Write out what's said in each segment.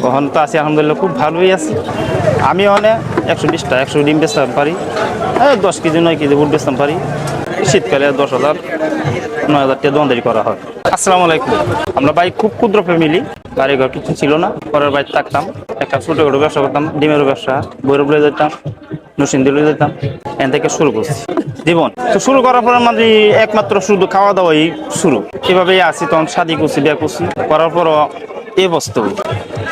এখন তো আছি আলহামদুলিল্লাহ, খুব ভালোই আছি। আমি অনেক 120টা 100 ডিম বেচতে পারি, 10 কেজি 9 কেজি বুট বেচতে পারি। শীতকালে 10,000 9,000 টাকা দোকানদারি করা হয়। আসসালামু আলাইকুম। আমরা ভাই খুব ক্ষুদ্র ফ্যামিলি, বাড়িঘর কিছু ছিল না, পরের বাড়ি থাকতাম। একটা ছোটখাটো ব্যবসা করতাম, ডিমের ব্যবসা, বইয়ের বলে যেতাম, নসিন্দিলে যেতাম। এখান থেকে শুরু করছি জীবন। তো শুরু করার পর আমাদের একমাত্র শুধু খাওয়া দাওয়াই শুরু। এভাবেই আসি, তখন শাদি করছি, বিয়ে করছি, করার পরও এই বস্তু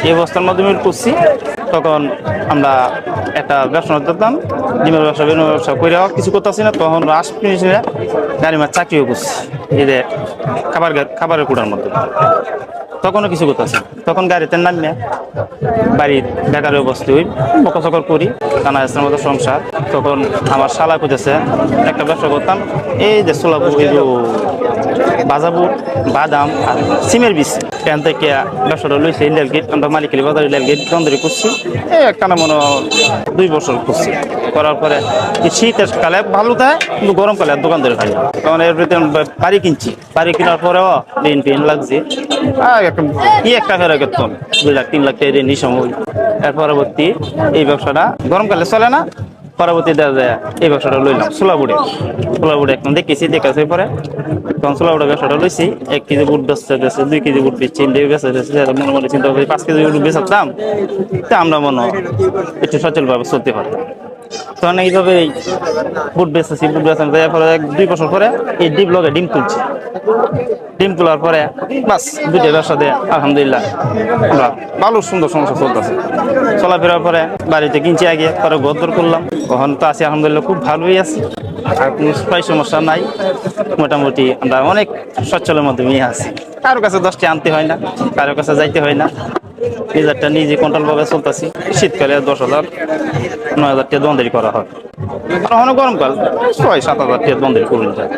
এই বস্তার মাধ্যমে করছি। তখন আমরা একটা ব্যবসা করতাম, ডিমের ব্যবসা, বিভিন্ন ব্যবসা করে কিছু করতেছি না। তখন রাস ফিনিশে গাড়ি মাছ চাকরিও করছি, এই যে খাবারের কুড়ার মধ্যে। তখনও কিছু করতেছি, তখন গাড়িতে নামে বাড়ির বেকারের অবস্থা হই, বকচকর করি, কানা ইসলামের মতো সংসার। তখন আমার শালা করতেছে একটা ব্যবসা করতাম, এই যে সোলাবু, এই যে বাজাবুট, বাদাম আর সিমের বীজ। এখান থেকে ব্যবসাটা লইছে রেল গেট, আমরা মালিকের বাজারে রেল গেট দোকানদারি করছি। এই একটা না মনে 2 বছর করছি। করার পরে শীতের কালে ভালো থাকে, কিন্তু গরমকালে আর দোকানদারি হয় না। তখন এর ভিতরে বাড়ি কিনছি, বাড়ি কেনার পরেও ঋণ ফিন লাগছে। কি একটা ফেরা করতাম 2 লাখ 3 লাখ টাকা ঋণ সময়। এর পরবর্তী এই ব্যবসাটা গরমকালে চলে না, পরবর্তী দেখা যায় এই ব্যবসাটা লইলাম সোলাবুড়ে এখন দেখেছি, দেখাছে পরে তখন সোলাবুড়ে ব্যবসাটা লইছি। 1 কেজি বুট বেচতে 2 কেজি বুট বেচছি, মনে মনে চিন্তা করি 5 কেজি বুট বেচাতাম, তা আমরা মনে একটু সচলভাবে চলতে পারতাম। তখন এইভাবে বুট বেচতেছি, বুট বেচার পরে 2 বছর পরে এই ডিম লগে ডিম তুলছি। ডিম তোলার পরে বাস 2টা ব্যবসা দিয়ে আলহামদুলিল্লাহ আমরা ভালো সুন্দর সংসার চলতেছে। চলাফেরার পরে বাড়িতে কিনছি, আগে পরে ঘর করলাম। তখন তো আছি আলহামদুলিল্লাহ, খুব ভালোই আছি, আর কোনো প্রায় সমস্যা নাই। মোটামুটি আমরা অনেক সচ্ছলের মধ্যে নিয়ে আছি। কারো কাছে 10টি আনতে হয় না, কারো কাছে যাইতে হয় না, নিজেরটা নিজে কন্ট্রোল ভাবে চলতেছি। শীতকালে 10,000 9,000 টাকা দোকানদারি করা হয়, আর অনেক গরমকাল 6-7 হাজার টাকা দোকানদারি করুন যায়।